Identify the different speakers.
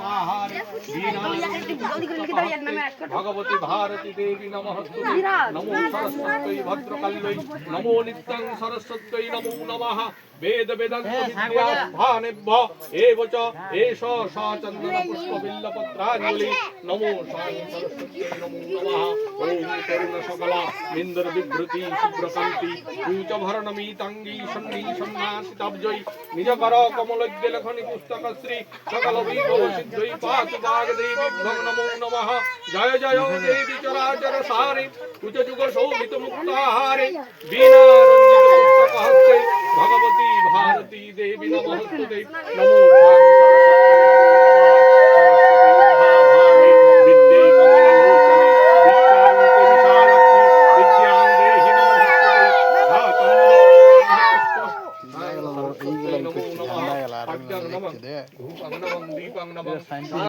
Speaker 1: মুক্তাহারে ভগবতী ভারতী দেবী নমস্তুতে নমো সরস্বত্যৈ ভদ্রকাল্যৈ নমো নিত্যং সরস্বত্যৈ নমো নমঃ বেদ বেদান্ত বিদ্যাভানেভ্য এব চ এষ সচন্দন পুষ্প বিল্লপত্রাঞ্জলি নমো সরস্বত্যৈ নমো নমঃ ওম করুণ সকলা ইন্দ্র বিভৃতি শুভ্রকান্তি কুচ ভরণমিতাঙ্গী সন্নি সন্ন্যাসিতাব্জৈ নিজকর কমলদ্য লেখনি পুস্তকশ্রী সকল বিভব সিদ্ধৈ পাতু বাগদেবীভ্যং নমো নমঃ জয় জয় দেবী চরাচর সারে কুচ যুগ শোভিত মুক্তাহারে বীণা রঞ্জিত পুস্তকহস্তে ভগবতী भारती देवी नमस्ते नमो सरस्वती